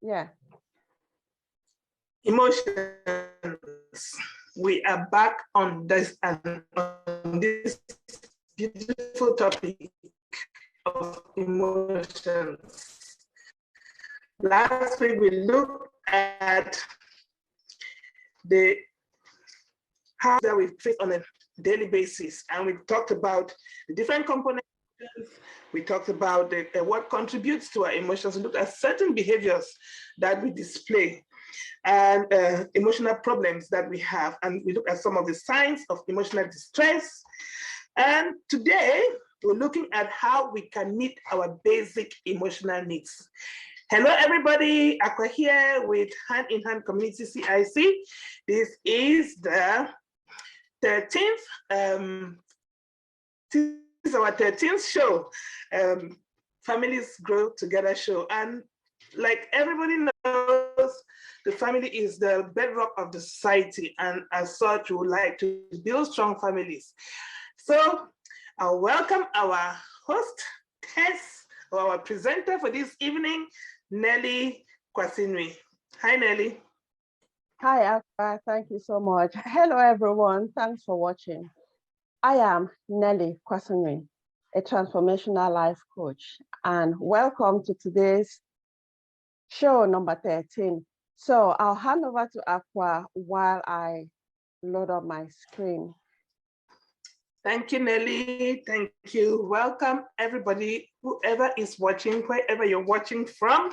Yeah. Emotions. We are back on this beautiful topic of emotions. Last week we looked at the how that we face on a daily basis, and we talked about the different components. We talked about what contributes to our emotions. We looked at certain behaviors that we display and emotional problems that we have. And we look at some of the signs of emotional distress. And today, we're looking at how we can meet our basic emotional needs. Hello, everybody. Aqua here with Hand in Hand Community CIC. This is the 13th, this is our 13th show, Families Grow Together show. And like everybody knows, the family is the bedrock of the society, and as such, we would like to build strong families. So I'll welcome our host, or our presenter for this evening, Nelly Kwasinwi. Hi, Nelly. Hi, Aqua. Thank you so much. Hello, everyone. Thanks for watching. I am Nelly Kwasinwi, a transformational life coach, and welcome to today's show number 13. So I'll hand over to Aqua while I load up my screen. Thank you, Nelly. Thank you. Welcome, everybody, whoever is watching, wherever you're watching from.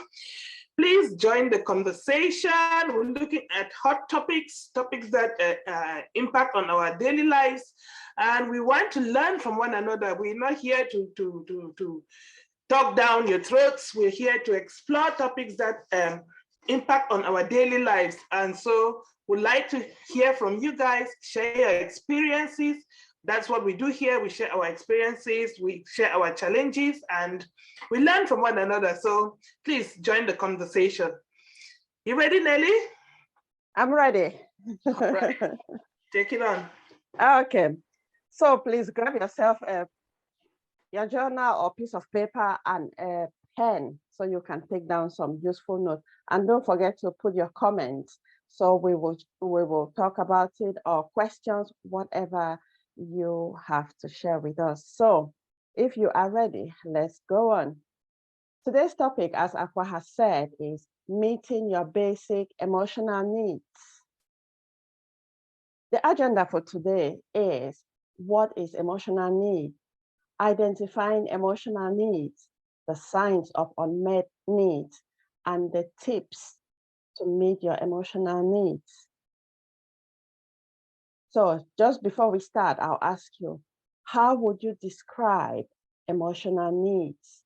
Please join the conversation. We're looking at hot topics that impact on our daily lives. And we want to learn from one another. We're not here to talk down your throats. We're here to explore topics that impact on our daily lives. And so we'd like to hear from you guys, share your experiences. That's what we do here. We share our experiences, we share our challenges, and we learn from one another. So please join the conversation. You ready, Nelly? I'm ready. All right. Take it on. Okay. So please grab yourself your journal or piece of paper and a pen so you can take down some useful notes. And don't forget to put your comments. So we will talk about it, or questions, whatever you have to share with us. So if you are ready, let's go on. Today's topic, as Aqua has said, is meeting your basic emotional needs. The agenda for today is what is emotional need, identifying emotional needs, the signs of unmet needs, and the tips to meet your emotional needs. So just before we start, I'll ask you, how would you describe emotional needs?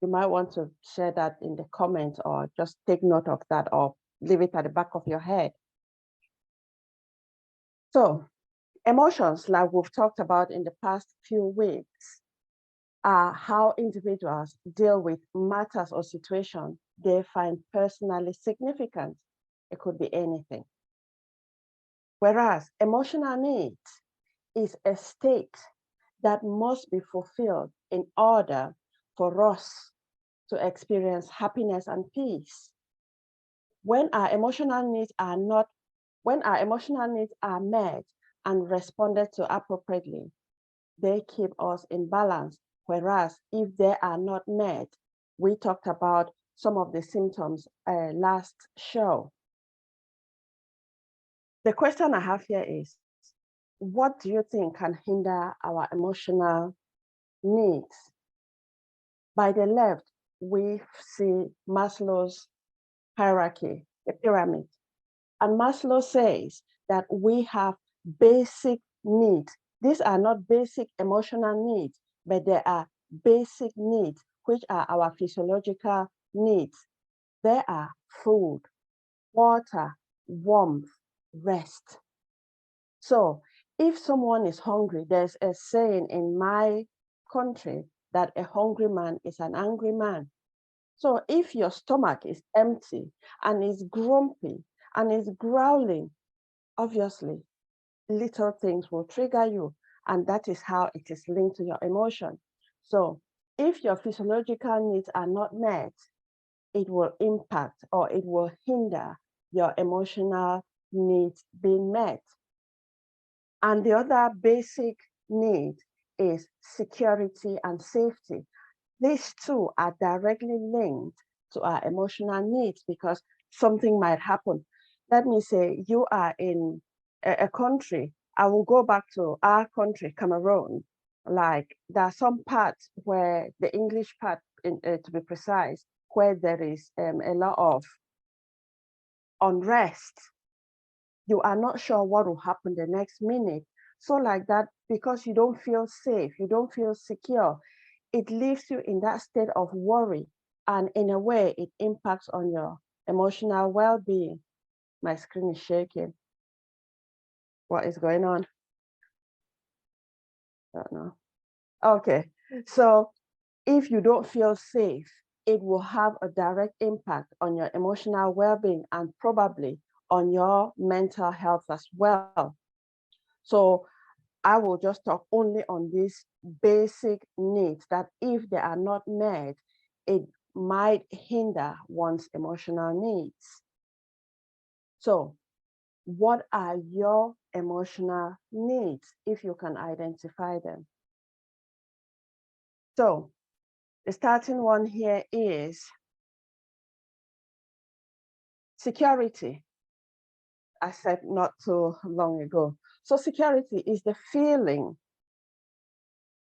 You might want to share that in the comments, or just take note of that, or leave it at the back of your head. So emotions, like we've talked about in the past few weeks, are how individuals deal with matters or situations they find personally significant. It could be anything. Whereas emotional needs is a state that must be fulfilled in order for us to experience happiness and peace. When our emotional needs are met and responded to appropriately, they keep us in balance. Whereas if they are not met, we talked about some of the symptoms last show. The question I have here is, what do you think can hinder our emotional needs? By the left, we see Maslow's hierarchy, the pyramid. And Maslow says that we have basic needs. These are not basic emotional needs, but they are basic needs, which are our physiological needs. They are food, water, warmth, rest. So if someone is hungry, there's a saying in my country that a hungry man is an angry man. So if your stomach is empty and is grumpy and is growling, obviously, little things will trigger you, and that is how it is linked to your emotion. So if your physiological needs are not met, it will impact or it will hinder your emotional needs being met. And the other basic need is security and safety. These two are directly linked to our emotional needs because something might happen. Let me say you are in a country. I will go back to our country, Cameroon. Like there are some parts where the English part, to be precise, where there is a lot of unrest. You are not sure what will happen the next minute. So like that, because you don't feel safe, you don't feel secure, it leaves you in that state of worry. And in a way, it impacts on your emotional well-being. My screen is shaking. What is going on? I don't know. Okay, so if you don't feel safe, it will have a direct impact on your emotional well-being and probably on your mental health as well. So I will just talk only on these basic needs that if they are not met, it might hinder one's emotional needs. So what are your emotional needs if you can identify them? So the starting one here is security. I said not too long ago. So security is the feeling.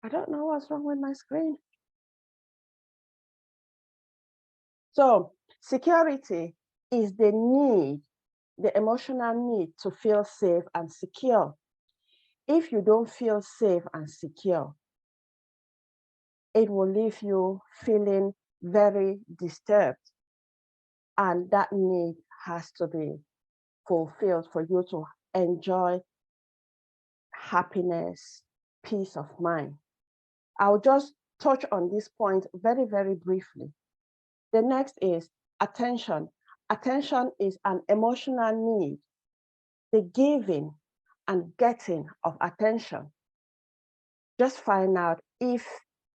I don't know what's wrong with my screen. So security is the need, the emotional need to feel safe and secure. If you don't feel safe and secure, it will leave you feeling very disturbed. And that need has to be fulfilled for you to enjoy happiness, peace of mind. I'll just touch on this point very, very briefly. The next is attention. Attention is an emotional need, the giving and getting of attention. Just find out if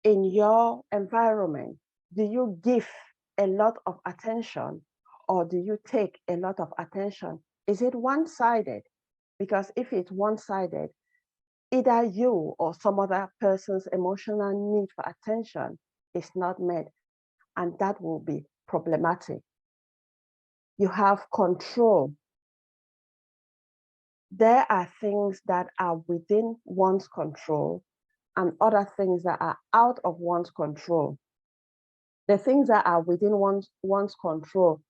in your environment, do you give a lot of attention or do you take a lot of attention? Is it one-sided? Because if it's one-sided, either you or some other person's emotional need for attention is not met, and that will be problematic. You have control. There are things that are within one's control and other things that are out of one's control. The things that are within one's control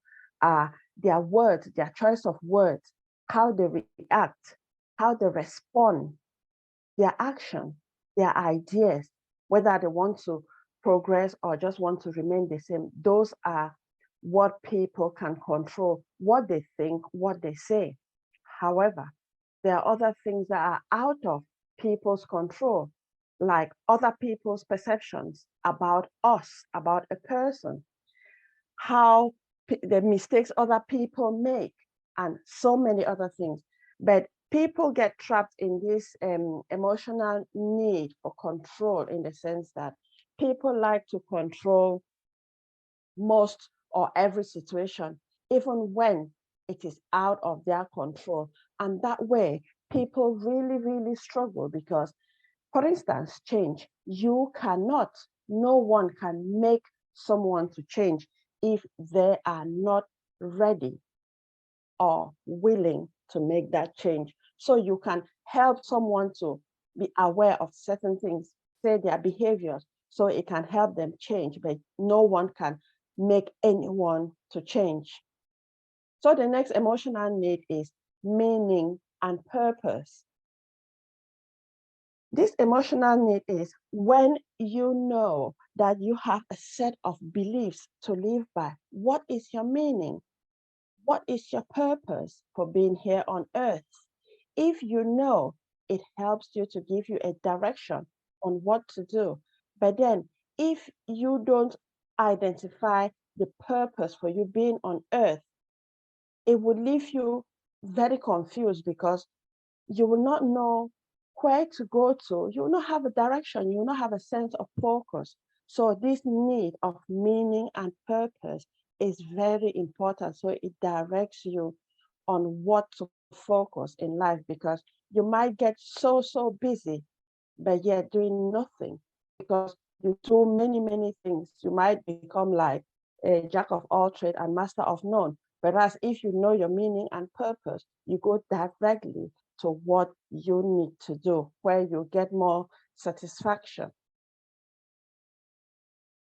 are their words, their choice of words, how they react, how they respond, their action, their ideas, whether they want to progress or just want to remain the same. Those are what people can control, what they think, what they say. However, there are other things that are out of people's control, like other people's perceptions about us, about a person, how the mistakes other people make, and so many other things. But people get trapped in this emotional need for control in the sense that people like to control most or every situation, even when it is out of their control. And that way, people really, really struggle because, for instance, change. You cannot, no one can make someone to change if they are not ready or willing to make that change. So you can help someone to be aware of certain things, say their behaviors, so it can help them change, but no one can make anyone to change. So the next emotional need is meaning and purpose. This emotional need is when you know that you have a set of beliefs to live by. What is your meaning? What is your purpose for being here on earth? If you know, it helps you to give you a direction on what to do. But then if you don't identify the purpose for you being on earth, it would leave you very confused because you will not know where to go to. You will not have a direction. You will not have a sense of focus. So this need of meaning and purpose is very important. So it directs you on what to focus in life, because you might get so busy, but yet doing nothing, because you do many things. You might become like a jack of all trade and master of none. Whereas if you know your meaning and purpose, you go directly to what you need to do, where you get more satisfaction.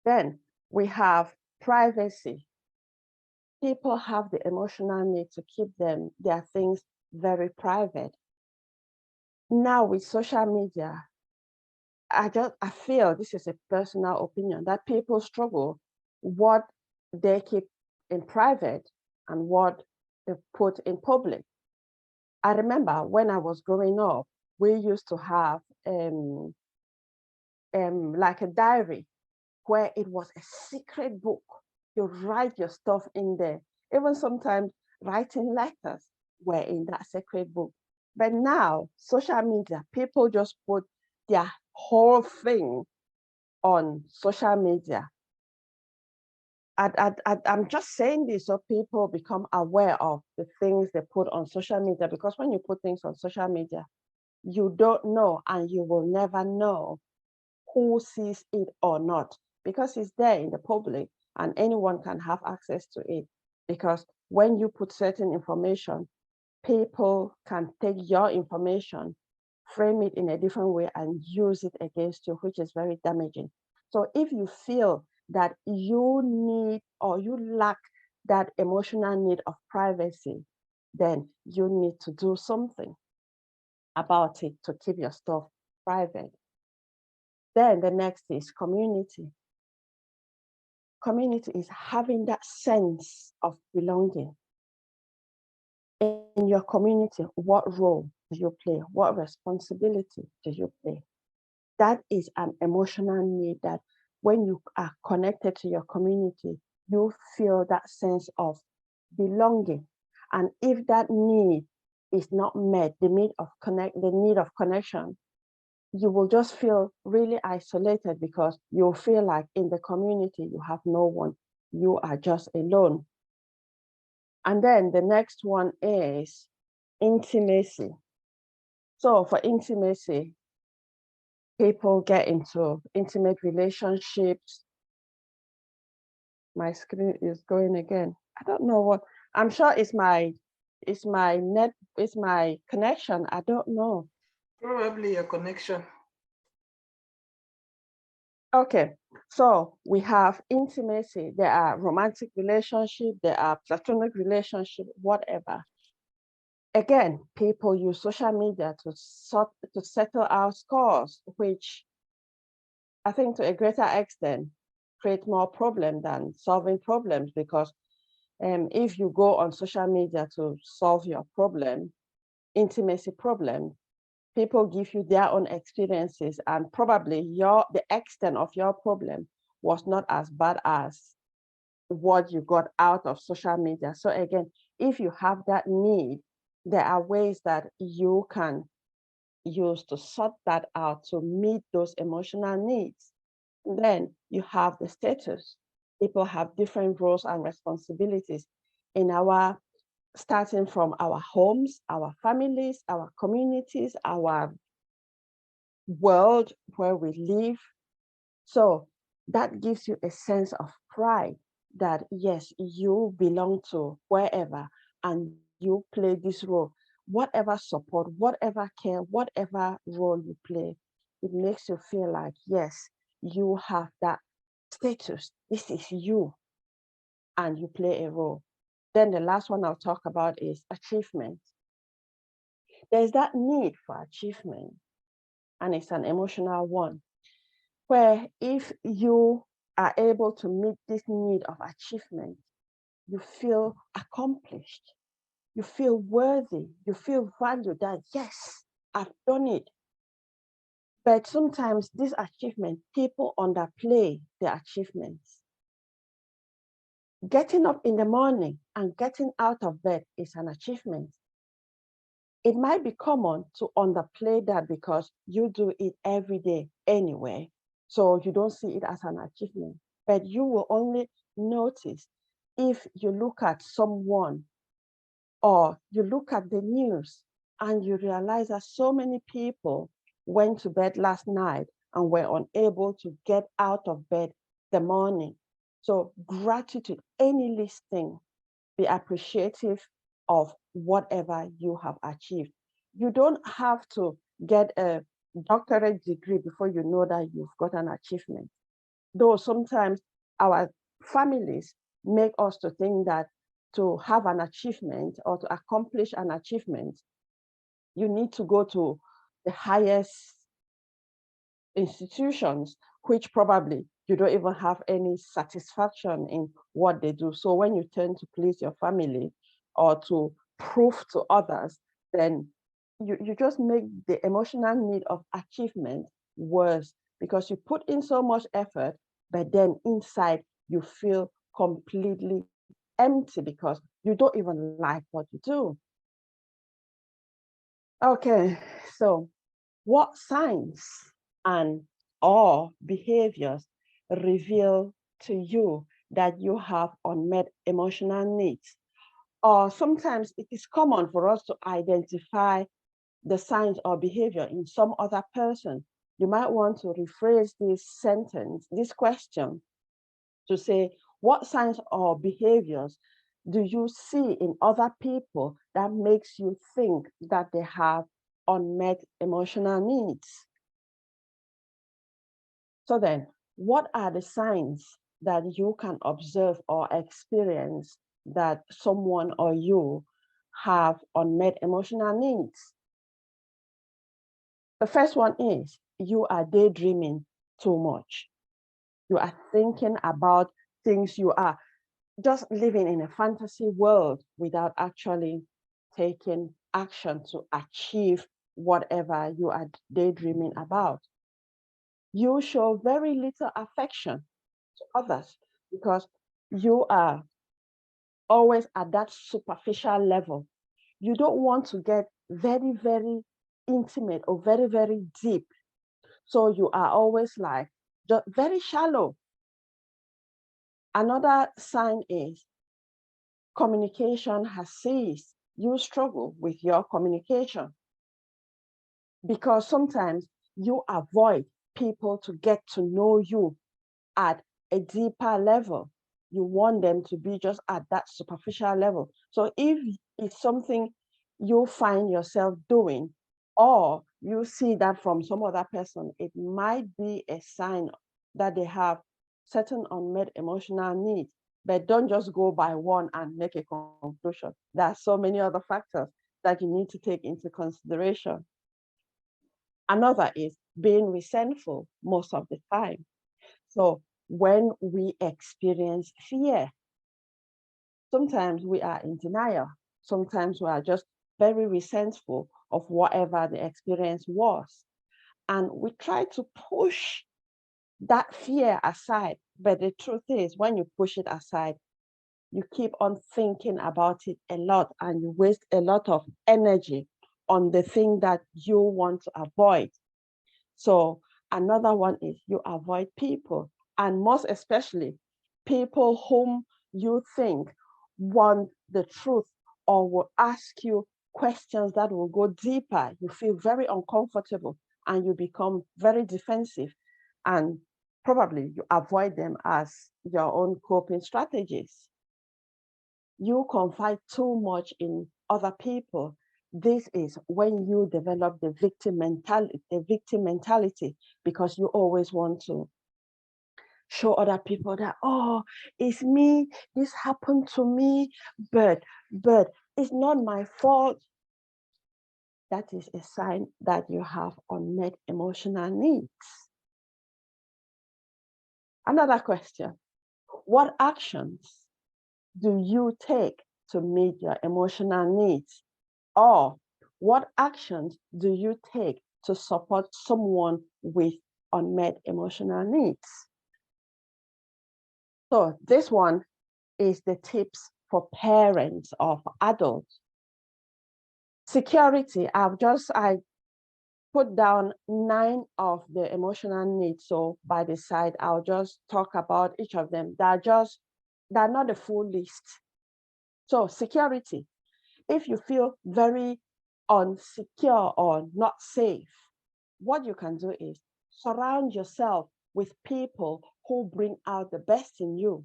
Then we have privacy. People have the emotional need to keep their things very private. Now with social media, I feel, this is a personal opinion, that people struggle what they keep in private and what they put in public. I remember when I was growing up, we used to have like a diary where it was a secret book. You write your stuff in there. Even sometimes writing letters were in that secret book. But now, social media, people just put their whole thing on social media. I'm just saying this so people become aware of the things they put on social media, because when you put things on social media, you don't know and you will never know who sees it or not, because it's there in the public and anyone can have access to it. Because when you put certain information, people can take your information, frame it in a different way, and use it against you, which is very damaging. So if you feel that you need or you lack that emotional need of privacy, then you need to do something about it to keep your stuff private. Then the next is community. Community is having that sense of belonging. In your community, what role do you play? What responsibility do you play? That is an emotional need that when you are connected to your community, you feel that sense of belonging. And if that need is not met, the need of connection, you will just feel really isolated, because you feel like in the community you have no one, you are just alone. And then the next one is intimacy. So for intimacy, people get into intimate relationships. My screen is going again. I don't know what. I'm sure it's my net, it's my connection. I don't know. Probably your connection. Okay, so we have intimacy. There are romantic relationships, there are platonic relationships, whatever. Again, people use social media to settle our scores, which I think to a greater extent create more problem than solving problems, because if you go on social media to solve your problem, intimacy problem, people give you their own experiences, and probably the extent of your problem was not as bad as what you got out of social media. So again, if you have that need, there are ways that you can use to sort that out to meet those emotional needs. Then you have the status. People have different roles and responsibilities in our, starting from our homes, our families, our communities, our world where we live. So that gives you a sense of pride that yes, you belong to wherever and you play this role. Whatever support, whatever care, whatever role you play, it makes you feel like, yes, you have that status. This is you, and you play a role. Then the last one I'll talk about is achievement. There's that need for achievement, and it's an emotional one, where if you are able to meet this need of achievement, you feel accomplished, you feel worthy, you feel valued, that yes, I've done it. But sometimes this achievement, people underplay their achievements. Getting up in the morning and getting out of bed is an achievement. It might be common to underplay that because you do it every day anyway. So you don't see it as an achievement, but you will only notice if you look at someone or you look at the news and you realize that so many people went to bed last night and were unable to get out of bed the morning. So gratitude, any listing, be appreciative of whatever you have achieved. You don't have to get a doctorate degree before you know that you've got an achievement. Though sometimes our families make us to think that to have an achievement or to accomplish an achievement, you need to go to the highest institutions, which probably you don't even have any satisfaction in what they do. So when you turn to please your family or to prove to others, then you just make the emotional need of achievement worse because you put in so much effort, but then inside you feel completely empty because you don't even like what you do. Okay, so what signs and or behaviors reveal to you that you have unmet emotional needs? Or sometimes it is common for us to identify the signs or behavior in some other person. You might want to rephrase this sentence, this question, to say, what signs or behaviors do you see in other people that makes you think that they have unmet emotional needs? So then, what are the signs that you can observe or experience that someone or you have unmet emotional needs? The first one is you are daydreaming too much. You are thinking about things, you are just living in a fantasy world without actually taking action to achieve whatever you are daydreaming about. You show very little affection to others because you are always at that superficial level. You don't want to get very, very intimate or very, very deep. So you are always like just very shallow. Another sign is communication has ceased. You struggle with your communication because sometimes you avoid people to get to know you at a deeper level. You want them to be just at that superficial level. So if it's something you find yourself doing, or you see that from some other person, it might be a sign that they have certain unmet emotional needs. But don't just go by one and make a conclusion. There are so many other factors that you need to take into consideration. Another is being resentful most of the time. So when we experience fear, sometimes we are in denial. Sometimes we are just very resentful of whatever the experience was. And we try to push that fear aside. But the truth is, when you push it aside, you keep on thinking about it a lot and you waste a lot of energy on the thing that you want to avoid. So another one is you avoid people, and most especially people whom you think want the truth or will ask you questions that will go deeper. You feel very uncomfortable and you become very defensive, and probably you avoid them as your own coping strategies. You confide too much in other people. This is when you develop the victim mentality, because you always want to show other people that, oh, it's me, this happened to me, but it's not my fault. That is a sign that you have unmet emotional needs. Another question: what actions do you take to meet your emotional needs? Or what actions do you take to support someone with unmet emotional needs? So this one is the tips for parents of adults. Security, I put down 9 of the emotional needs. So by the side, I'll just talk about each of them. They're just they're not the full list. So security, if you feel very unsecure or not safe, what you can do is surround yourself with people who bring out the best in you.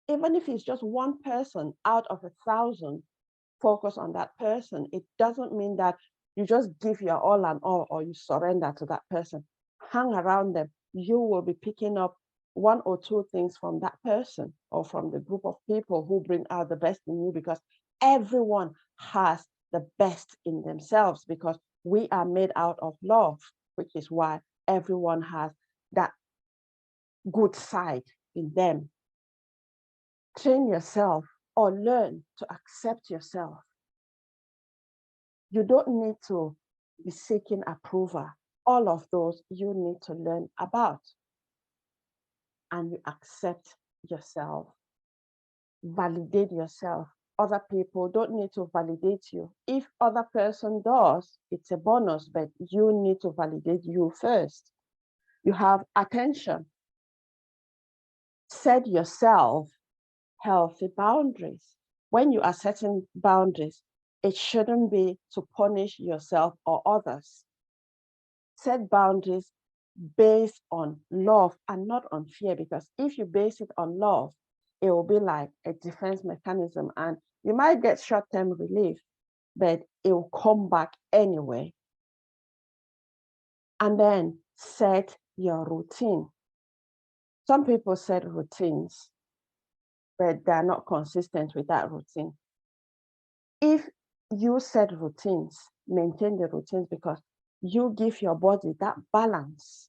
Even if it's just one person out of 1,000, focus on that person. It doesn't mean that you just give your all and all or you surrender to that person. Hang around them. You will be picking up one or two things from that person or from the group of people who bring out the best in you, because everyone has the best in themselves, because we are made out of love, which is why everyone has that good side in them. Train yourself or learn to accept yourself. You don't need to be seeking approval. All of those you need to learn about. And you accept yourself. Validate yourself. Other people don't need to validate you. If other person does, it's a bonus, but you need to validate you first. You have attention. Set yourself healthy boundaries. When you are setting boundaries, it shouldn't be to punish yourself or others. Set boundaries based on love and not on fear, because if you base it on love, it will be like a defense mechanism and you might get short-term relief, but it will come back anyway. And then set your routine. Some people set routines, but they're not consistent with that routine. If you set routines, maintain the routines, because you give your body that balance.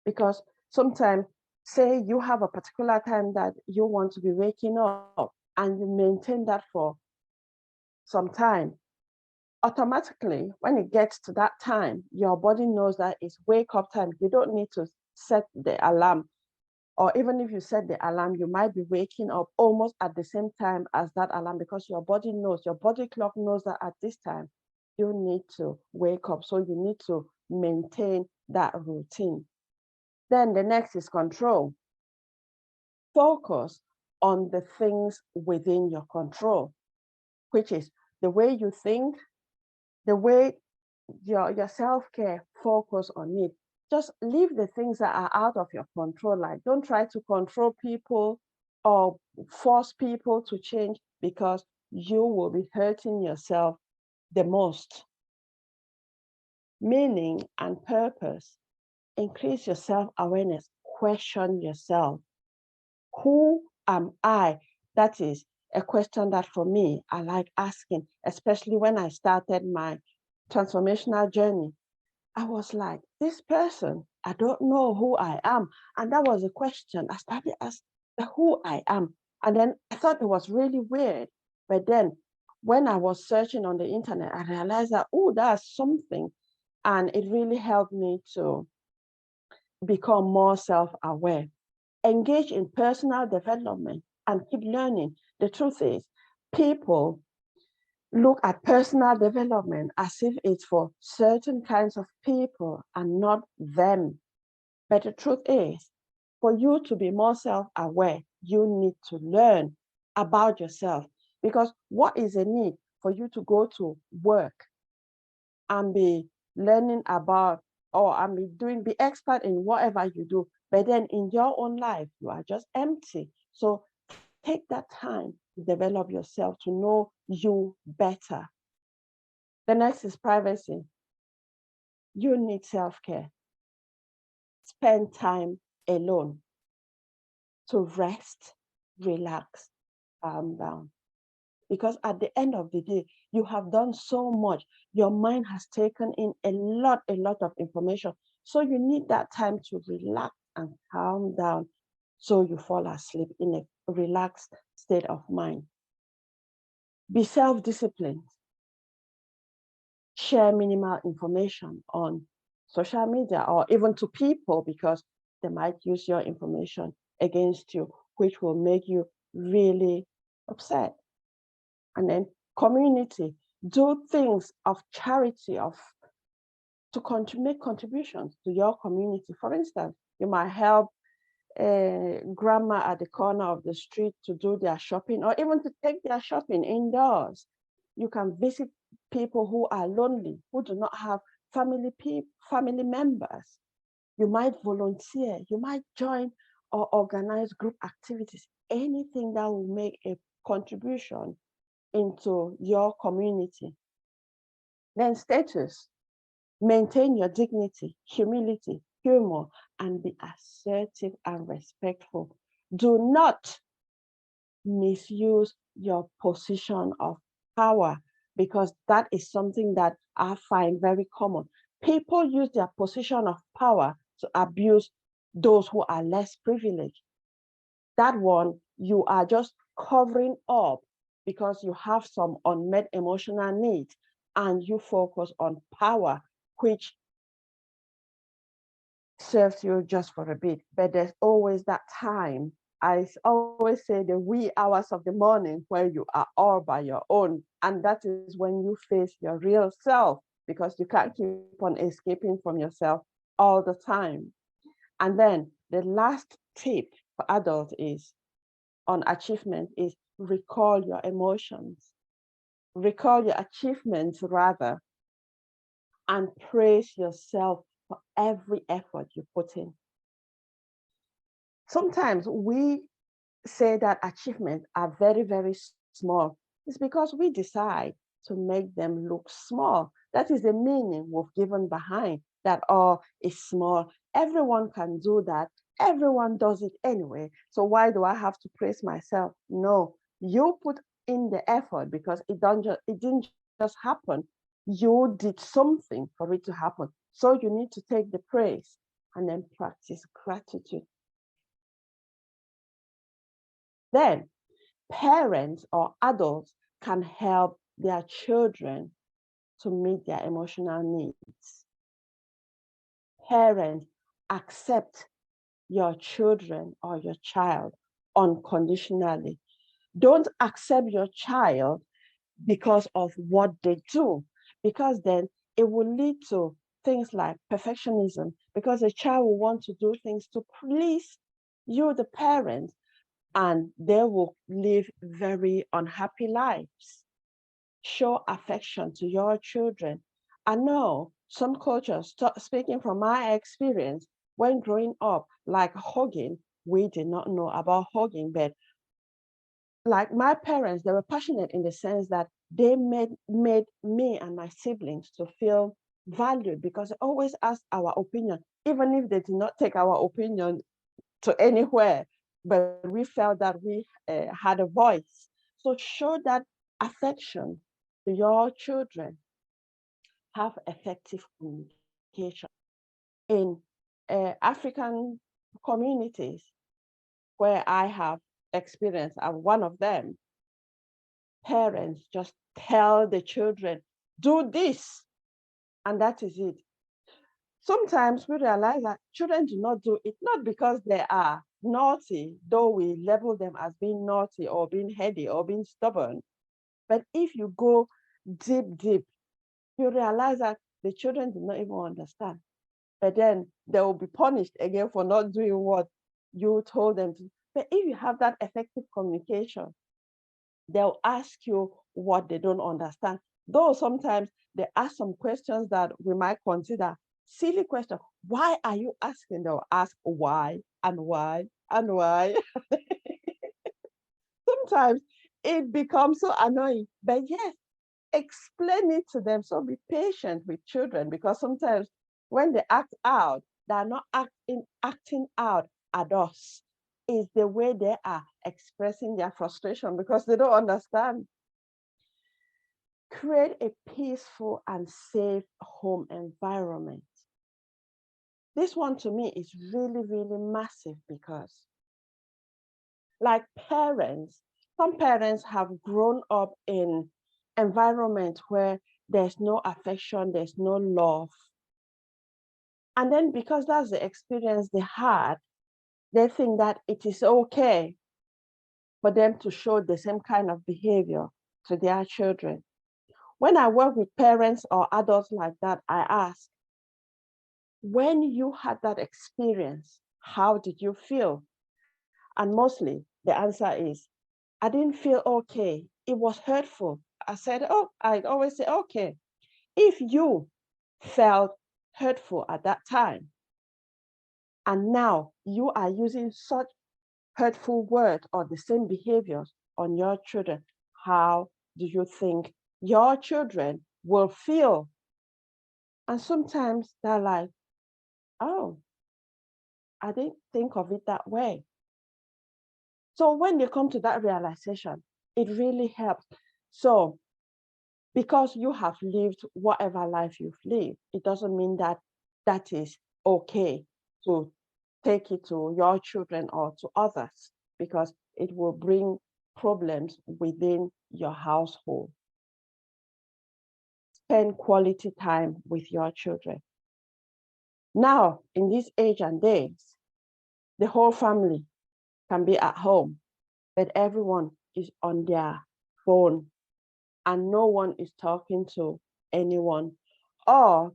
Because sometimes, say you have a particular time that you want to be waking up and you maintain that for some time, automatically, when it gets to that time, your body knows that it's wake up time. You don't need to set the alarm. Or even if you set the alarm, you might be waking up almost at the same time as that alarm, because your body knows, your body clock knows that at this time, you need to wake up. So you need to maintain that routine. Then the next is control. Focus on the things within your control, which is the way you think, the way your self-care, focus on it. Just leave the things that are out of your control. Like, don't try to control people or force people to change, because you will be hurting yourself the most. Meaning and purpose. Increase your self-awareness. Question yourself. Who am I? That is a question that for me, I like asking, especially when I started my transformational journey. I was like, this person, I don't know who I am. And that was a question. I started asking who I am. And then I thought it was really weird. But then when I was searching on the internet, I realized that, oh, that's something. And it really helped me to become more self-aware. Engage in personal development and keep learning. The truth is, people look at personal development as if it's for certain kinds of people and not them. But the truth is, for you to be more self-aware, you need to learn about yourself. Because what is a need for you to go to work and be learning about, or be expert in whatever you do, but then in your own life, you are just empty. So take that time to develop yourself, to know you better. The next is privacy. You need self-care. Spend time alone to rest, relax, calm down. Because at the end of the day, you have done so much. Your mind has taken in a lot of information. So you need that time to relax and calm down, so you fall asleep in a relaxed state of mind. Be self-disciplined. Share minimal information on social media or even to people, because they might use your information against you, which will make you really upset. And then community, do things of charity, to make contributions to your community. For instance, you might help grandma at the corner of the street to do their shopping, or even to take their shopping indoors. You can visit people who are lonely, who do not have family members. You might volunteer, you might join or organize group activities, anything that will make a contribution into your community. Then status, maintain your dignity, humility, humor, and be assertive and respectful. Do not misuse your position of power, because that is something that I find very common. People use their position of power to abuse those who are less privileged. That one, you are just covering up because you have some unmet emotional needs and you focus on power, which serves you just for a bit. But there's always that time. I always say the wee hours of the morning where you are all by your own. And that is when you face your real self, because you can't keep on escaping from yourself all the time. And then the last tip for adults is on achievement is recall your emotions. Recall your achievements rather, and praise yourself for every effort you put in. Sometimes we say that achievements are very, very small. It's because we decide to make them look small. That is the meaning we've given behind that, oh, it's small. Everyone can do that. Everyone does it anyway. So why do I have to praise myself? No, you put in the effort because it didn't just happen. You did something for it to happen. So you need to take the praise and then practice gratitude. Then parents or adults can help their children to meet their emotional needs. Parents, accept your children or your child unconditionally. Don't accept your child because of what they do, because then it will lead to things like perfectionism, because a child will want to do things to please you, the parent, and they will live very unhappy lives. Show affection to your children. I know some cultures, speaking from my experience, when growing up, like hugging, we did not know about hugging, but like my parents, they were passionate in the sense that they made me and my siblings to feel valued, because they always asked our opinion, even if they did not take our opinion to anywhere, but we felt that we had a voice. So show that affection to your children. Have effective communication. In African communities where I have experience, I'm one of them, parents just tell the children, do this, and that is it. Sometimes we realize that children do not do it, not because they are naughty, though we label them as being naughty or being heady or being stubborn. But if you go deep, you realize that the children do not even understand. But then they will be punished again for not doing what you told them to. But if you have that effective communication, they'll ask you what they don't understand. Though sometimes they ask some questions that we might consider silly questions. Why are you asking? They'll ask why and why and why. Sometimes it becomes so annoying. But yes, explain it to them. So be patient with children, because sometimes when they act out, they're not acting out at us. It's the way they are expressing their frustration because they don't understand. Create a peaceful and safe home environment. This one to me is really, really massive, because like parents, some parents have grown up in environments where there's no affection, there's no love. And then because that's the experience they had, they think that it is okay for them to show the same kind of behavior to their children. When I work with parents or adults like that, I ask, when you had that experience, How did you feel? And mostly the answer is, I didn't feel okay. It was hurtful. I said, oh, I always say, okay, if you felt hurtful at that time, and now you are using such hurtful words or the same behaviors on your children, how do you think your children will feel? And sometimes they're like, oh, I didn't think of it that way. So when they come to that realization, it really helps. So because you have lived whatever life you've lived, it doesn't mean that that is okay to take it to your children or to others, because it will bring problems within your household. Spend quality time with your children. Now, in this age and days, the whole family can be at home, but everyone is on their phone and no one is talking to anyone. Or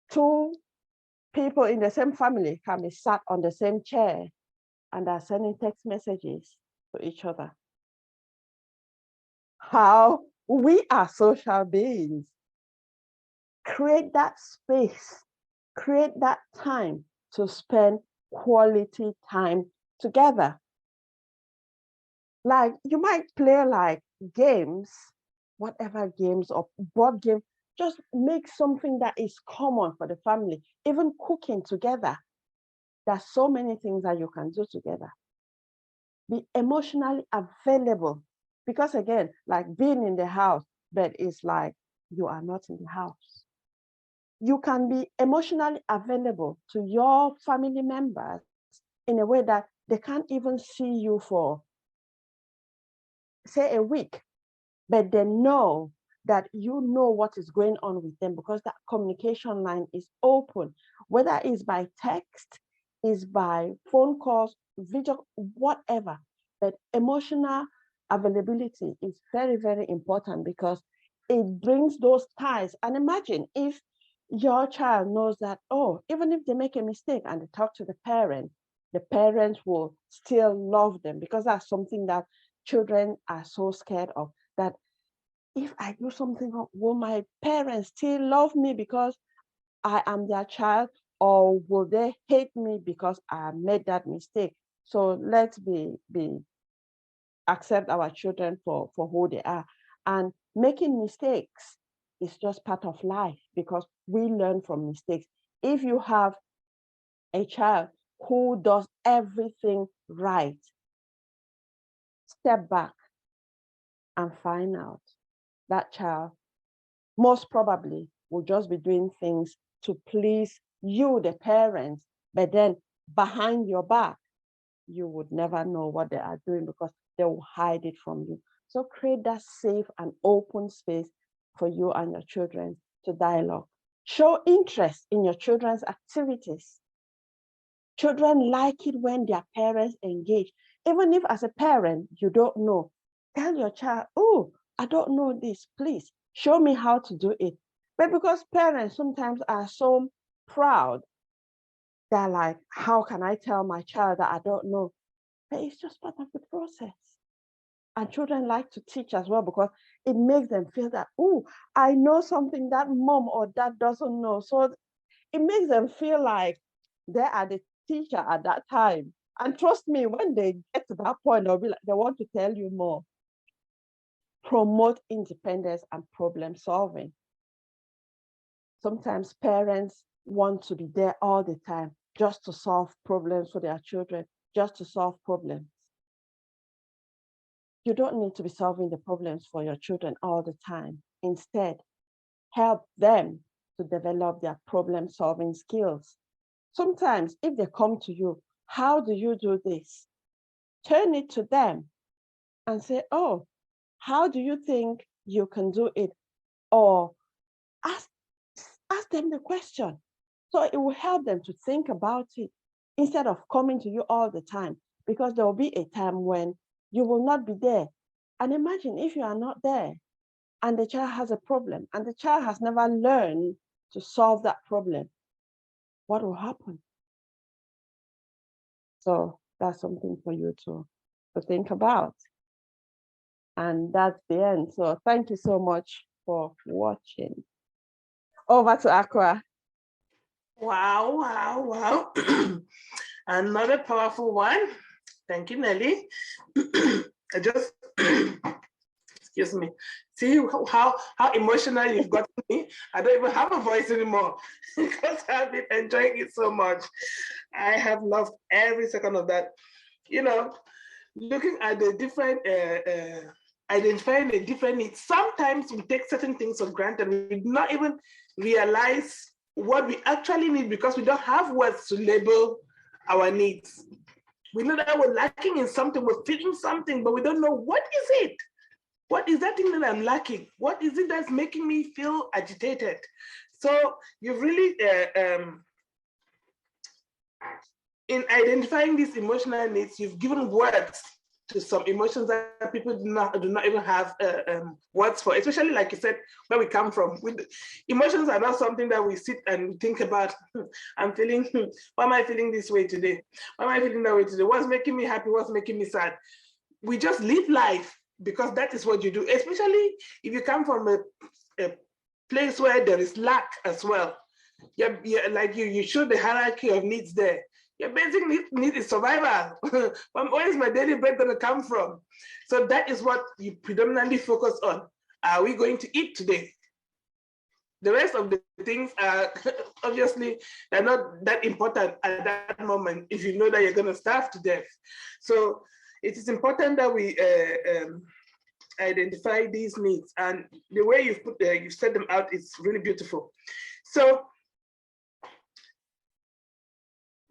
two people in the same family can be sat on the same chair and are sending text messages to each other. How we are social beings. Create that space, create that time to spend quality time together. Like you might play like games, whatever games or board game, just make something that is common for the family, even cooking together. There's so many things that you can do together. Be emotionally available. Because again, like being in the house, but it's like you are not in the house. You can be emotionally available to your family members in a way that they can't even see you for, say, a week, but they know that you know what is going on with them because that communication line is open, whether it's by text, is by phone calls, video, whatever. But emotional availability is very, very important because it brings those ties. And imagine if your child knows that, oh, even if they make a mistake and they talk to the parents will still love them, because that's something that children are so scared of, that if I do something wrong, will my parents still love me because I am their child, or will they hate me because I made that mistake? So let's be accept our children for who they are. And making mistakes is just part of life because we learn from mistakes. If you have a child who does everything right, step back and find out that child most probably will just be doing things to please you, the parents, but then behind your back, you would never know what they are doing because they will hide it from you. So create that safe and open space for you and your children to dialogue. Show interest in your children's activities. Children like it when their parents engage. Even if as a parent, you don't know, tell your child, oh, I don't know this, please show me how to do it. But because parents sometimes are so proud, they're like, how can I tell my child that I don't know? But it's just part of the process. And children like to teach as well because it makes them feel that, oh, I know something that mom or dad doesn't know. So it makes them feel like they are the teacher at that time. And trust me, when they get to that point, they'll be like, they want to tell you more. Promote independence and problem solving. Sometimes parents want to be there all the time just to solve problems for their children, just to solve problems. You don't need to be solving the problems for your children all the time. Instead, help them to develop their problem solving skills. Sometimes, if they come to you, how do you do this? Turn it to them and say, oh, how do you think you can do it? Or ask, ask them the question. So it will help them to think about it instead of coming to you all the time, because there will be a time when you will not be there. And imagine if you are not there and the child has a problem and the child has never learned to solve that problem, what will happen? So that's something for you to think about. And that's the end. So thank you so much for watching. Over to Aqua. Wow, wow, wow. Another powerful one. Thank you, Nelly. I just, excuse me. See how emotional you've gotten me? I don't even have a voice anymore because I've been enjoying it so much. I have loved every second of that. You know, looking at the different, identifying the different needs. Sometimes we take certain things for granted. We do not even realize what we actually need because we don't have words to label our needs. We know that we're lacking in something, we're feeling something, but we don't know what is it. What is that thing that I'm lacking? What is it that's making me feel agitated? So you've really, in identifying these emotional needs, you've given words to some emotions that people do not even have words for, especially like you said, where we come from. Emotions are not something that we sit and think about. I'm feeling, why am I feeling this way today? Why am I feeling that way today? What's making me happy? What's making me sad? We just live life because that is what you do, especially if you come from a place where there is lack as well. Like you show the hierarchy of needs there. Your basic need is survival. Where is my daily bread going to come from? So that is what you predominantly focus on. Are we going to eat today? The rest of the things are obviously they're not that important at that moment if you know that you're going to starve to death. So it is important that we identify these needs, and the way you've set them out is really beautiful. So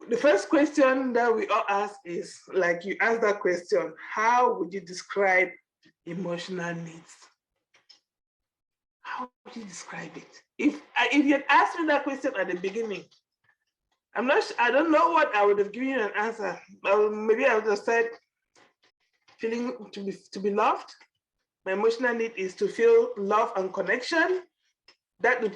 the first question that we all ask is, like you asked that question, how would you describe emotional needs? How would you describe it? If you had asked me that question at the beginning, I don't know what I would have given you an answer. Maybe I would have said feeling to be loved. My emotional need is to feel love and connection. That would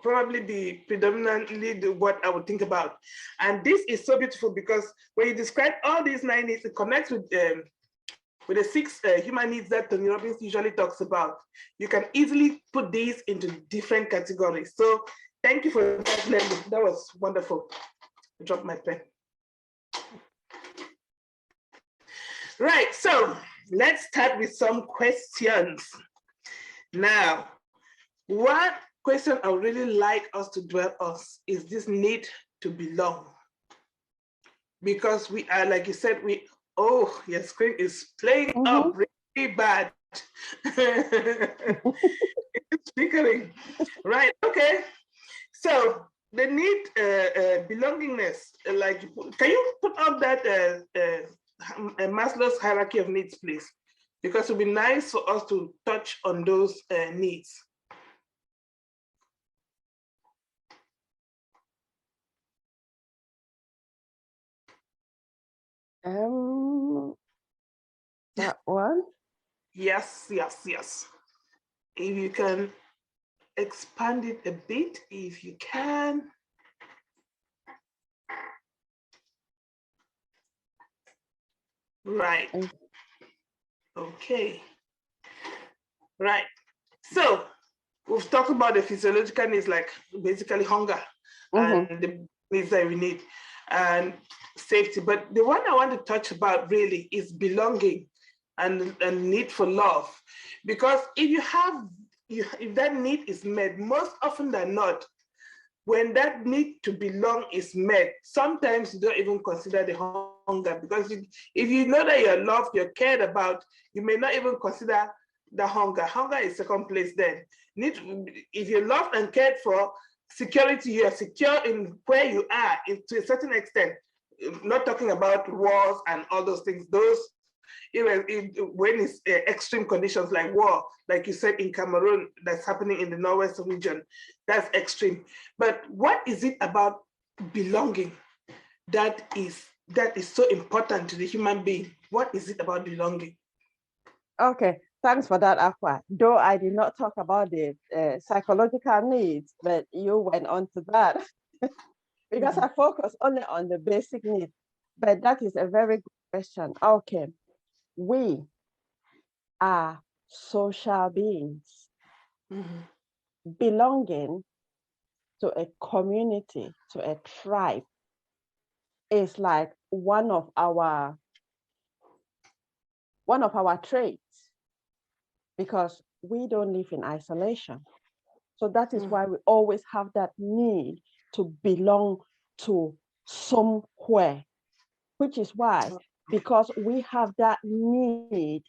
probably be predominantly what I would think about. And this is so beautiful because when you describe all these 9 needs, it connects with the 6 human needs that Tony Robbins usually talks about. You can easily put these into different categories. So thank you for that, Leslie. That was wonderful. I dropped my pen. Right, so let's start with some questions. Now, one question I would really like us to dwell on is this need to belong. Because we are, like you said, oh, your screen is playing up really bad. It's flickering. Right, okay. So the need belongingness, like, can you put up that Maslow's hierarchy of needs, please? Because it would be nice for us to touch on those needs. That one? Yes, yes, yes. If you can expand it a bit, if you can. Right. Okay. Right. So we've talked about the physiological needs, like basically hunger and the needs that we need and safety. But the one I want to touch about really is belonging and need for love. Because if that need is met, most often than not, when that need to belong is met, sometimes you don't even consider the hunger, because if you know that you're loved, you're cared about, you may not even consider the hunger. Hunger is second place then. If you're loved and cared for, security, you are secure in where you are to a certain extent. Not talking about wars and all those things. Those, when it's extreme conditions like war, like you said in Cameroon, that's happening in the Northwest region, that's extreme. But what is it about belonging that is so important to the human being? What is it about belonging? Okay, thanks for that, Aqua. Though I did not talk about the psychological needs, but you went on to that because I focus only on the basic needs. But that is a very good question. Okay, we are social beings belonging to a community, to a tribe, is like one of our traits, because we don't live in isolation. So that is why we always have that need to belong to somewhere, which is why, because we have that need,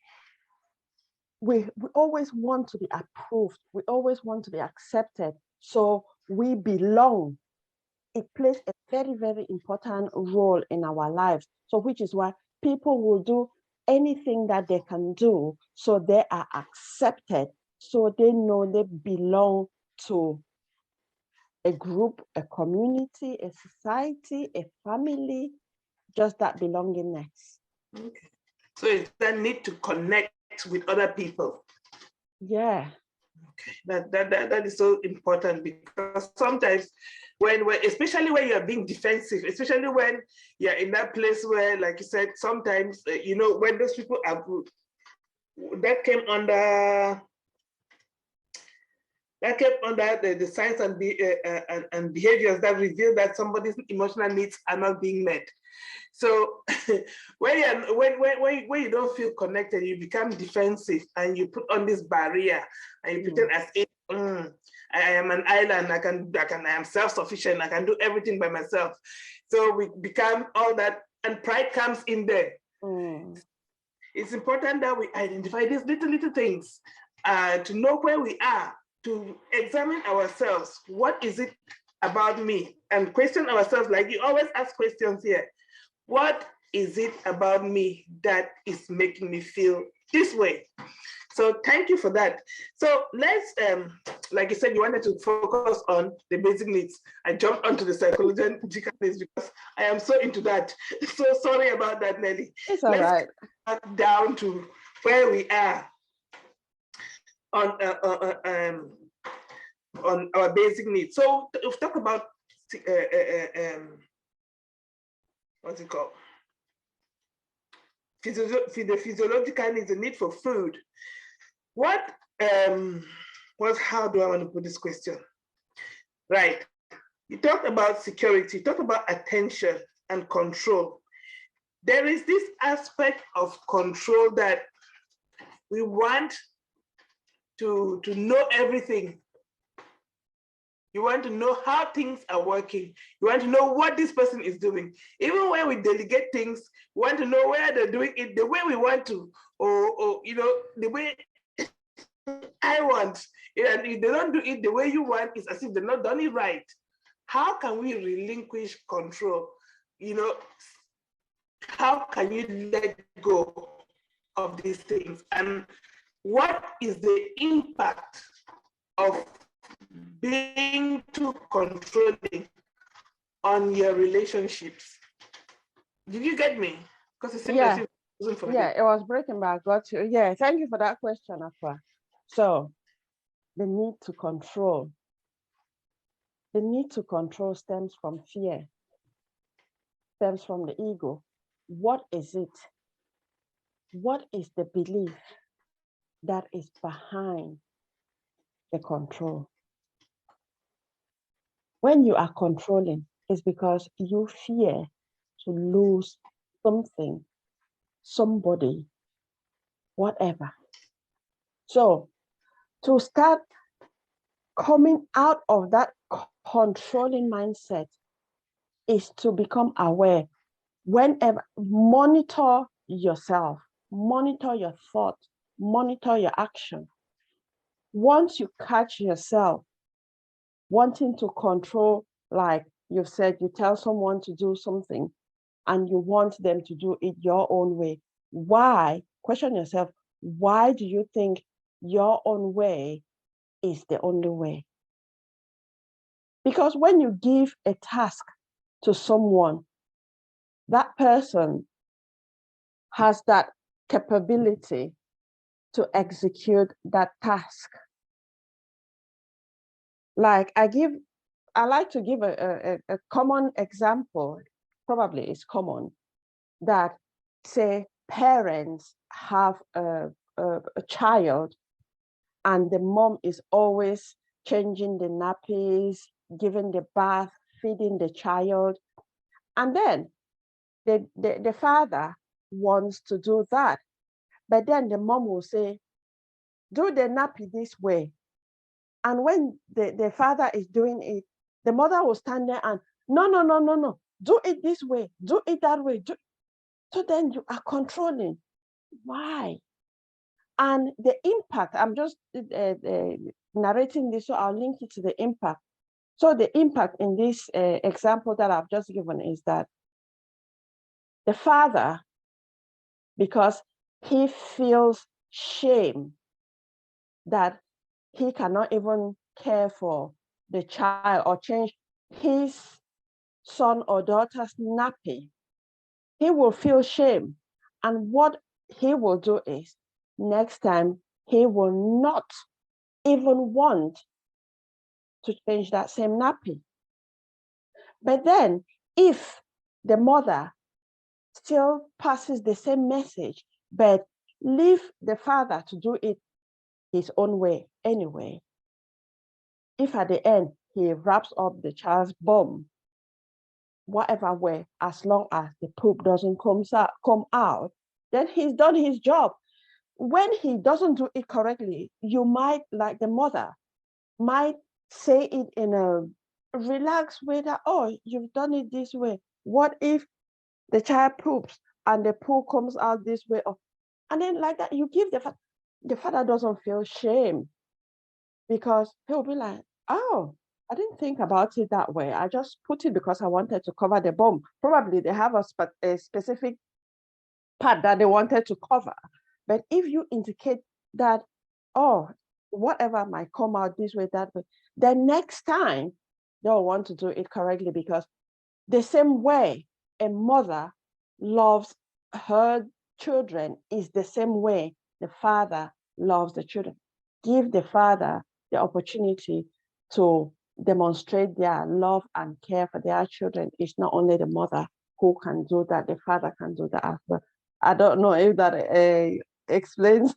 we always want to be approved. We always want to be accepted. So we belong. It plays a very, very important role in our lives. So which is why people will do anything that they can do so they are accepted, so they know they belong to a group, a community, a society, a family, just that belongingness. Okay. So it's that need to connect with other people. Yeah. Okay. That is so important, because sometimes when especially when you're being defensive, especially when you're in that place where, like you said, sometimes when those people are that came under the signs and behaviors that reveal that somebody's emotional needs are not being met. So when you don't feel connected, you become defensive and you put on this barrier and you pretend as if I am an island. I am self-sufficient. I can do everything by myself. So we become all that, and pride comes in there. It's important that we identify these little things to know where we are, to examine ourselves. What is it about me? And question ourselves, like you always ask questions here. What is it about me that is making me feel this way? So thank you for that. So let's, like you said, you wanted to focus on the basic needs. I jumped onto the psychological needs because I am so into that. So sorry about that, Nelly. It's all right. Let's get down to where we are on our basic needs. So we've talked about what's it called? The physiological needs, the need for food. How do I want to put this question? Right. You talked about security, you talked about attention and control. There is this aspect of control that we want to know everything. You want to know how things are working. You want to know what this person is doing. Even when we delegate things, we want to know where they're doing it the way we want to, or the way I want. And if they don't do it the way you want, it's as if they're not done it right. How can we relinquish control? How can you let go of these things? And what is the impact of being too controlling on your relationships? Did you get me? Because it seems as if it wasn't for me. Yeah, it was breaking, but I got you. Yeah, thank you for that question, Aqua. So the need to control. The need to control stems from fear, stems from the ego. What is it? What is the belief that is behind the control? When you are controlling, it's because you fear to lose something, somebody, whatever. So to start coming out of that controlling mindset is to become aware. Whenever, monitor yourself, monitor your thought, monitor your action. Once you catch yourself wanting to control, like you said, you tell someone to do something and you want them to do it your own way. Why? Question yourself, why do you think your own way is the only way? Because when you give a task to someone, that person has that capability to execute that task. Like I like to give a common example, probably it's common. that, say, parents have a child and the mom is always changing the nappies, giving the bath, feeding the child. And then the father wants to do that. But then the mom will say, do the nappy this way. And when the father is doing it, the mother will stand there and, no, no, no, no, no, do it this way, do it that way. So then you are controlling. Why? And the impact, I'm just narrating this, so I'll link it to the impact. So the impact in this example that I've just given is that the father, because he feels shame that he cannot even care for the child or change his son or daughter's nappy, he will feel shame. And what he will do is, next time, he will not even want to change that same nappy. But then, if the mother still passes the same message, but leave the father to do it his own way anyway, if at the end he wraps up the child's bum, whatever way, as long as the poop doesn't come out, then he's done his job. When he doesn't do it correctly, you might, like the mother, might say it in a relaxed way that, oh, you've done it this way. What if the child poops and the poo comes out this way? And then like that, you give the father doesn't feel shame, because he'll be like, oh, I didn't think about it that way. I just put it because I wanted to cover the bum. Probably they have a specific part that they wanted to cover. But if you indicate that, oh, whatever might come out this way, that way, then next time they'll want to do it correctly, because the same way a mother loves her children is the same way the father loves the children. Give the father the opportunity to demonstrate their love and care for their children. It's not only the mother who can do that, the father can do that as well. I don't know if that explains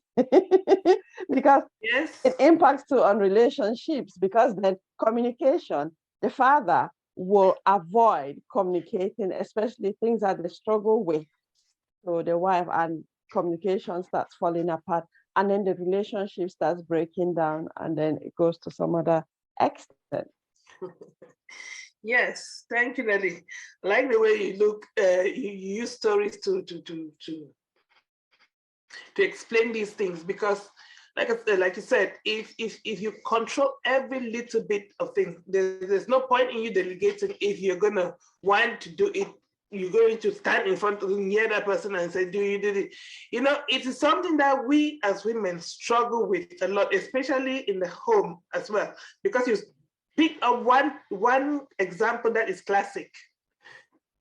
because Yes. it impacts too on relationships, because then communication, the father will avoid communicating, especially things that they struggle with to the wife, and communication starts falling apart, and then the relationship starts breaking down, and then it goes to some other extent. Yes, thank you, Nelly. I like the way you look. You use stories to explain these things, because, like you said, if you control every little bit of things, there's no point in you delegating. If you're gonna want to do it, you're going to stand in front of near that person and say, "Do you do it?" You know, it is something that we as women struggle with a lot, especially in the home as well, because you pick up one example that is classic.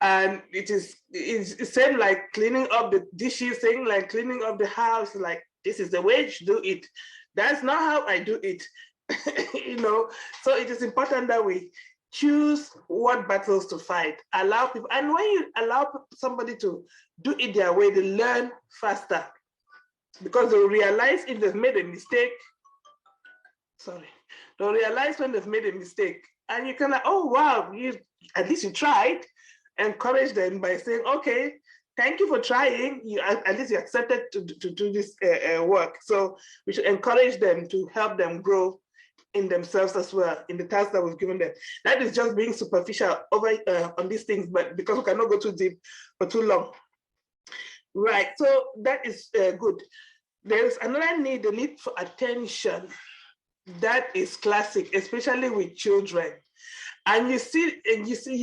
And it's same like cleaning up the dishes, saying like cleaning up the house, like this is the way you do it. That's not how I do it. You know, so it is important that we choose what battles to fight, allow people, and when you allow somebody to do it their way, they learn faster, because they'll realize if they've made a mistake. They'll realize when they've made a mistake, and you can like, oh wow, you at least you tried. Encourage them by saying, okay, thank you for trying. You at least you accepted to do this work. So we should encourage them to help them grow in themselves as well, in the task that was given them. That is just being superficial over on these things, but because we cannot go too deep for too long. Right, so that is good. There's another need, the need for attention. That is classic, especially with children. And you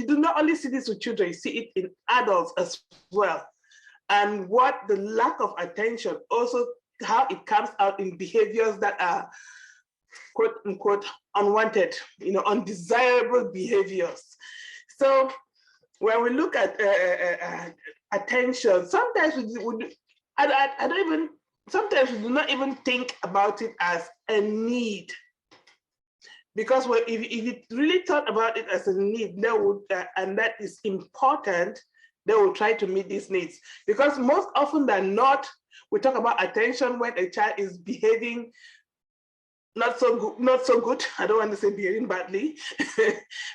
do not only see this with children, you see it in adults as well. And what the lack of attention, also how it comes out in behaviors that are quote unquote unwanted, you know, undesirable behaviors. So when we look at attention, sometimes I don't even, sometimes we do not even think about it as a need. Because if you really thought about it as a need, and that is important, they will try to meet these needs. Because most often than not, we talk about attention when a child is behaving not so good. I don't want to say behaving badly,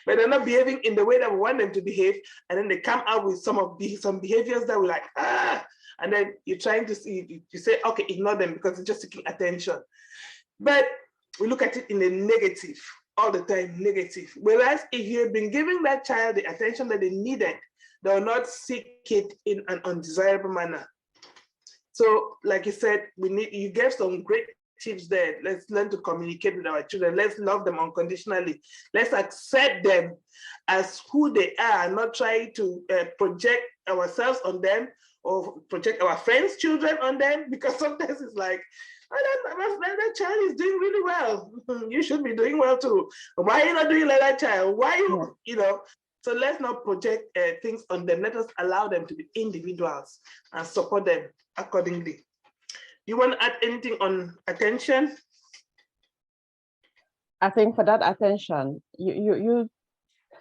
but they're not behaving in the way that we want them to behave. And then they come out with some behaviors that we're like, and then you're trying to see, you say, okay, ignore them because they're just seeking attention. But we look at it in the negative, all the time, negative. Whereas if you've been giving that child the attention that they needed, they will not seek it in an undesirable manner. So, like you said, you gave some great tips there. Let's learn to communicate with our children. Let's love them unconditionally. Let's accept them as who they are, not try to project ourselves on them or project our friends' children on them, because sometimes it's like, that child is doing really well. You should be doing well too. Why are you not doing like that child? Why you know? So let's not project things on them. Let us allow them to be individuals and support them accordingly. You want to add anything on attention? I think for that attention, you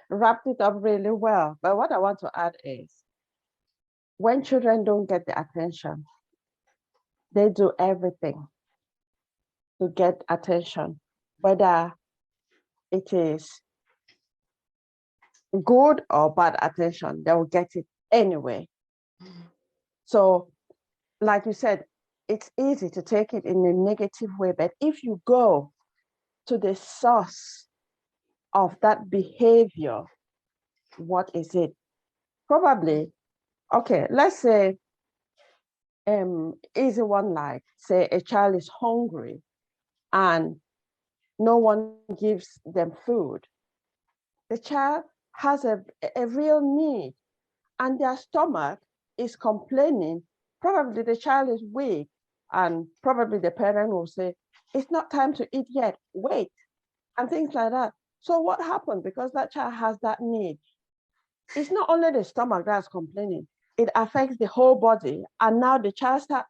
wrapped it up really well. But what I want to add is, when children don't get the attention, they do everything to get attention, whether it is good or bad attention, they will get it anyway. So, like you said, it's easy to take it in a negative way, but if you go to the source of that behavior, what is it? Probably, okay, let's say, easy one, like say a child is hungry and no one gives them food. The child has a real need and their stomach is complaining. Probably the child is weak and probably the parent will say, it's not time to eat yet, wait, and things like that. So what happened? Because that child has that need, it's not only the stomach that's complaining, it affects the whole body. And now the child starts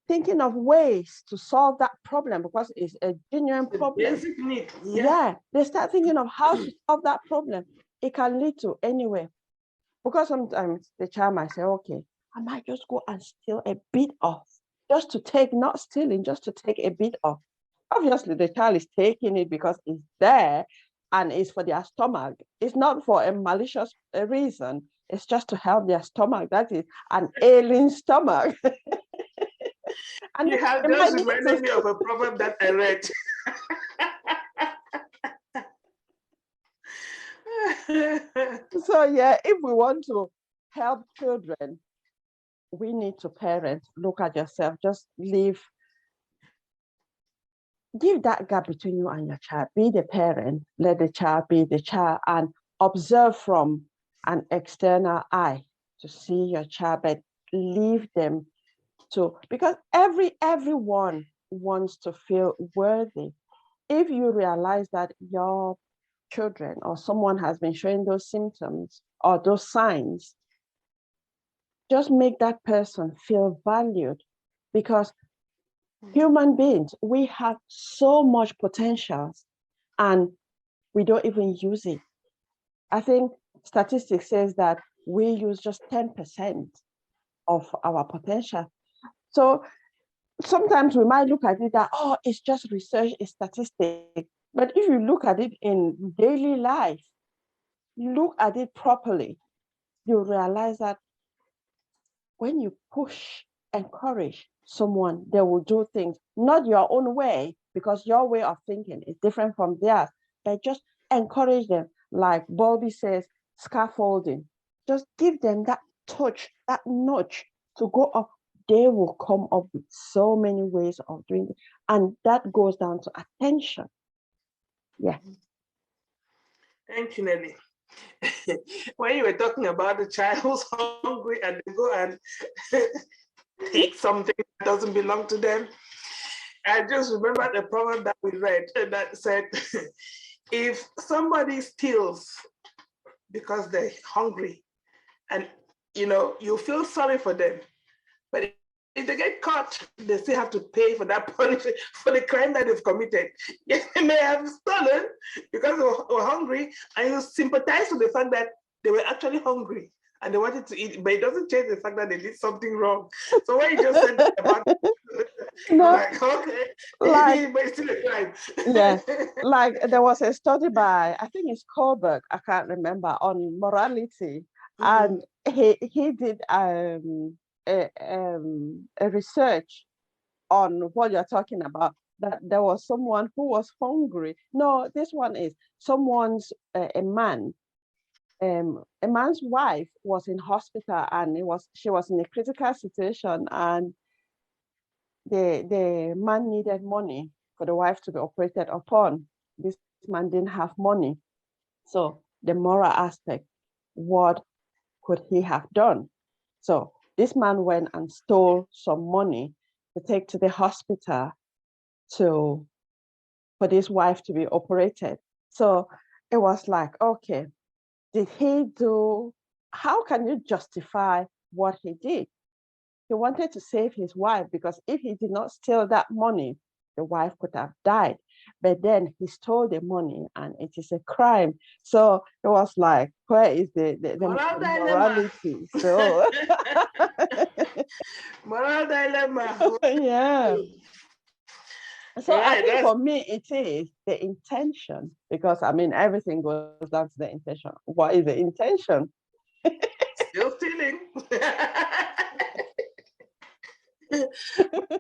thinking of ways to solve that problem because it's a genuine problem. Basic need. Yeah, they start thinking of how to solve that problem. It can lead to anywhere. Because sometimes the child might say, okay, I might just go and steal a bit off, just to take, not stealing, just to take a bit off. Obviously, the child is taking it because it's there and it's for their stomach. It's not for a malicious reason. It's just to help their stomach. That is an ailing stomach. And you have just reminded me of a proverb that I read. So yeah, if we want to help children, we need to parent, look at yourself, just give that gap between you and your child. Be the parent, let the child be the child, and observe from an external eye to see your child, but leave them to, because everyone wants to feel worthy. If you realize that your children or someone has been showing those symptoms or those signs, just make that person feel valued, because human beings, we have so much potential and we don't even use it. I think statistics says that we use just 10% of our potential. So sometimes we might look at it that, oh, it's just research, it's statistics. But if you look at it in daily life, look at it properly, you realize that when you push, encourage someone, they will do things, not your own way, because your way of thinking is different from theirs, but just encourage them. Like Bobby says, scaffolding. Just give them that touch, that nudge to go up. They will come up with so many ways of doing it. And that goes down to attention. Yeah. Thank you, Nelly. When you were talking about the child who's hungry and they go and take something that doesn't belong to them, I just remember the proverb that we read that said, if somebody steals because they're hungry, and you feel sorry for them, but if they get caught, they still have to pay for that punishment for the crime that they've committed. Yes, they may have stolen because they were hungry, and you sympathize with the fact that they were actually hungry and they wanted to eat, but it doesn't change the fact that they did something wrong. So when you just said about, I'm No, like, okay, like, but it's still a crime. yeah, like there was a study by, I think it's Kohlberg, I can't remember, on morality, Mhm. and he did a research on what you're talking about. That there was someone who was hungry. No, this one is someone's a man. A man's wife was in hospital, and she was in a critical situation, and the man needed money for the wife to be operated upon. This man didn't have money. So the moral aspect, what could he have done? So this man went and stole some money to take to the hospital to for this wife to be operated. So it was like, okay, did he do, how can you justify what he did? He wanted to save his wife, because if he did not steal that money, the wife could have died. But then he stole the money, and it is a crime. So it was like, where is Moral the dilemma. morality? So Moral dilemma. yeah. So I Right, think that's for me, it is the intention, because I mean, everything goes down to the intention. What is the intention? still stealing.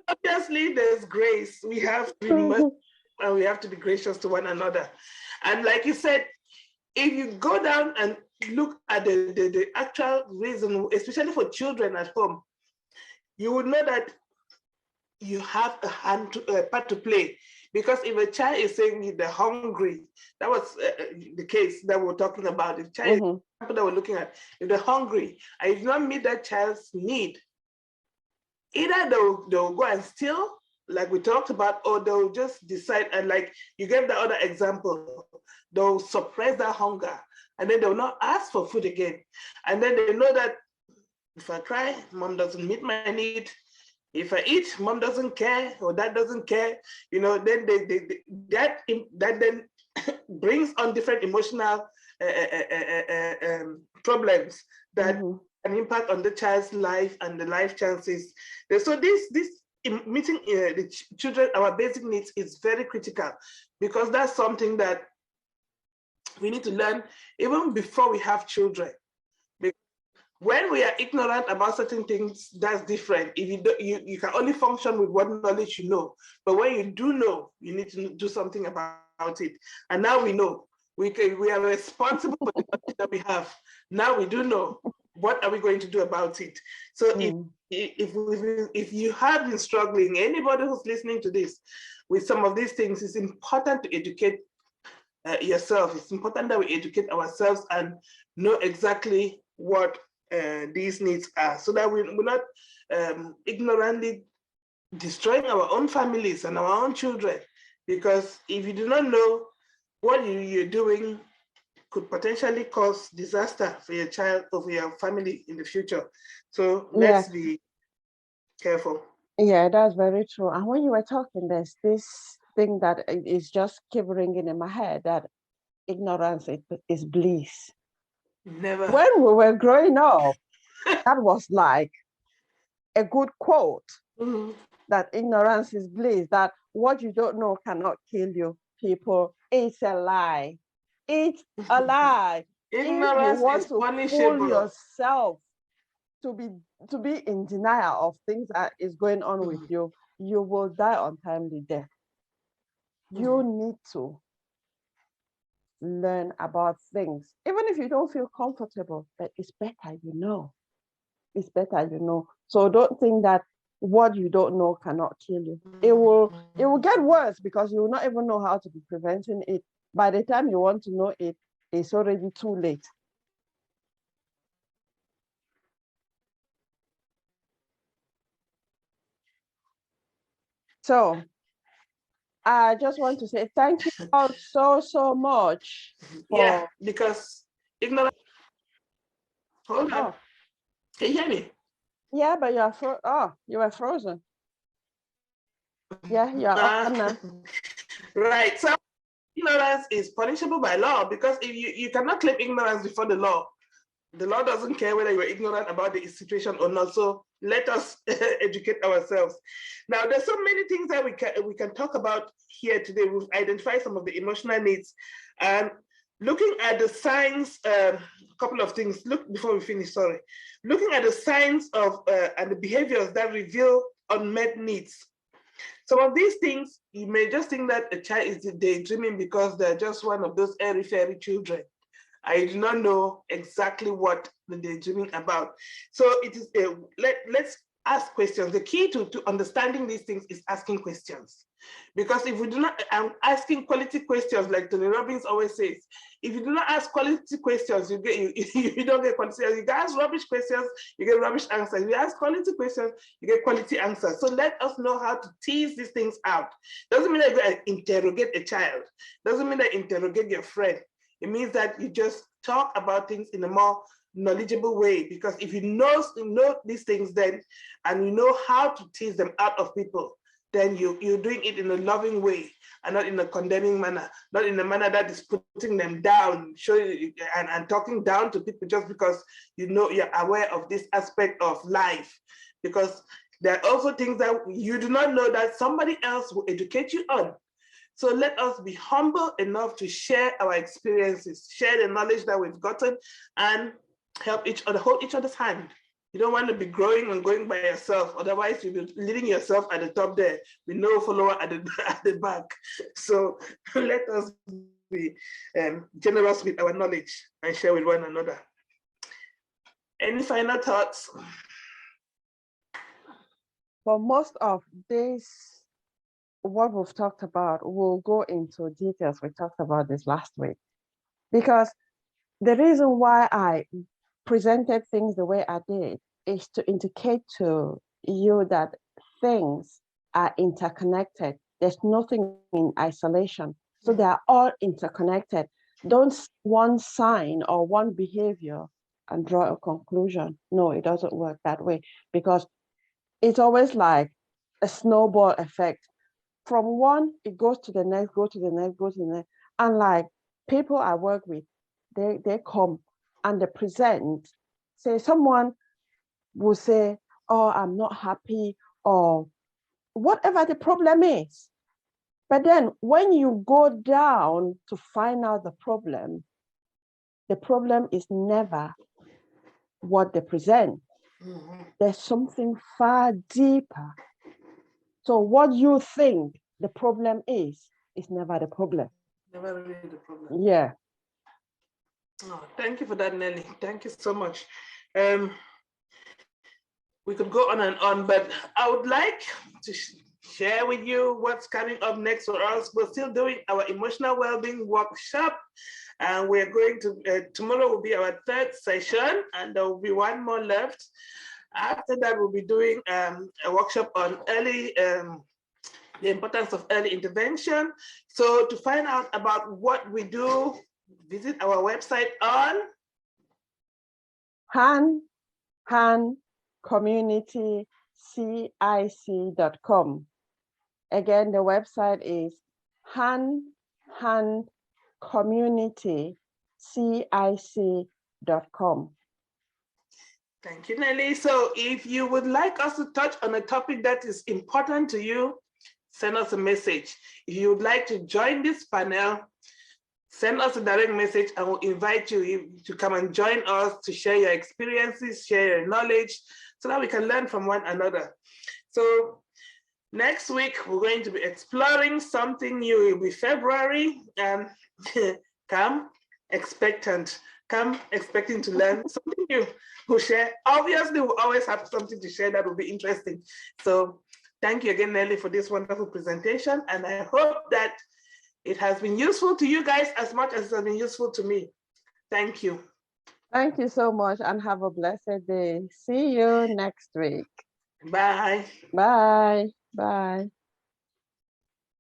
Obviously, there's grace. We have to be merciful, and we have to be gracious to one another. And like you said, if you go down and look at the actual reason, especially for children at home, you would know that you have a part to play. Because if a child is saying they're hungry, that was the case that we're talking about. If child Mm-hmm. that we're looking at, if they're hungry and you do not meet that child's need, either they'll go and steal, like we talked about, or they'll just decide, and like you gave the other example, they'll suppress that hunger, and then they'll not ask for food again. And then they know that if I cry, mom doesn't meet my need. If I eat, mom doesn't care, or dad doesn't care. Then that then brings on different emotional problems that Mm-hmm. an impact on the child's life and the life chances. So this meeting the children, our basic needs, is very critical, because that's something that we need to learn even before we have children. When we are ignorant about certain things, that's different. If you do, you can only function with what knowledge you know. But when you do know, you need to do something about it. And now we know. We are responsible for the knowledge that we have. Now we do know. What are we going to do about it? So if you have been struggling, anybody who's listening to this with some of these things, it's important to educate yourself. It's important that we educate ourselves and know exactly what these needs are, so that we're not ignorantly destroying our own families and our own children. Because if you do not know what you're doing, could potentially cause disaster for your child or for your family in the future. So Yeah, let's be careful. yeah, that's very true. And when you were talking, there's this thing that is just keep ringing in my head, that ignorance is bliss. Never. When we were growing up, that was like a good quote, Mhm. that ignorance is bliss, that what you don't know cannot kill you. People, it's a lie. It's a lie. If you Ignorance want is to fool punishable. yourself to be in denial of things that is going on with Mhm. you, you will die untimely death. You Mhm. need to learn about things, even if you don't feel comfortable, but it's better you know. It's better you know. So don't think that what you don't know cannot kill you. It will get worse, because you will not even know how to be preventing it. By the time you want to know it, it's already too late. So I just want to say thank you all so much Yeah, for. because ignorance. Hold on. Oh, Can you hear me? yeah, but you were frozen. Yeah, you're Uh, on now. right. So ignorance is punishable by law, because if you cannot claim ignorance before the law. the Lord doesn't care whether you're ignorant about the situation or not. So let us educate ourselves. Now, there's so many things that we can talk about here today. We've identified some of the emotional needs, and looking at the signs. A couple of things. Look before we finish. Sorry, looking at the signs of and the behaviors that reveal unmet needs. Some of these things, you may just think that a child is daydreaming because they're just one of those airy-fairy children. I do not know exactly what they're daydreaming about. So it is let's ask questions. The key to understanding these things is asking questions. Because if we do not, I'm asking quality questions, like Tony Robbins always says, if you do not ask quality questions, you don't get quality. You ask rubbish questions, you get rubbish answers. If you ask quality questions, you get quality answers. So let us know how to tease these things out. Doesn't mean that you interrogate a child. Doesn't mean that you interrogate your friend. It means that you just talk about things in a more knowledgeable way. Because if you know these things, then and you know how to tease them out of people, then you're doing it in a loving way and not in a condemning manner, not in a manner that is putting them down, showing and talking down to people just because you know you're aware of this aspect of life. Because there are also things that you do not know that somebody else will educate you on. So let us be humble enough to share our experiences, share the knowledge that we've gotten, and help each other, hold each other's hand. You don't want to be growing and going by yourself. Otherwise, you'll be leading yourself at the top there with no follower at the back. So let us be generous with our knowledge and share with one another. Any final thoughts? For most of this, what we've talked about, we'll go into details. We talked about this last week. Because the reason why I presented things the way I did is to indicate to you that things are interconnected. There's nothing in isolation. So they are all interconnected. Don't one sign or one behavior and draw a conclusion. No, it doesn't work that way, because it's always like a snowball effect. From one, it goes to the next, go to the next, go to the next. And like people I work with, they come and they present. Say someone will say, oh, I'm not happy, or whatever the problem is. But then when you go down to find out the problem is never what they present. Mm-hmm. There's something far deeper. So what you think the problem is never the problem. Never really the problem. Yeah. Oh, thank you for that, Nelly. Thank you so much. We could go on and on, but I would like to share with you what's coming up next for us. We're still doing our emotional well-being workshop, and we're going to, tomorrow will be our third session, and there will be one more left. After that, we'll be doing a workshop on the importance of early intervention. So to find out about what we do, visit our website on handcommunitycic.com. Again, the website is handcommunitycic.com. Thank you, Nelly. So if you would like us to touch on a topic that is important to you, send us a message. If you would like to join this panel, send us a direct message and we'll invite you to come and join us to share your experiences, share your knowledge, so that we can learn from one another. So next week, we're going to be exploring something new. It will be February, and come expectant. Come expecting to learn something new. We'll share. Obviously, we'll always have something to share that will be interesting. So thank you again, Nelly, for this wonderful presentation. And I hope that it has been useful to you guys as much as it has been useful to me. Thank you. Thank you so much, and have a blessed day. See you next week. Bye. Bye. Bye.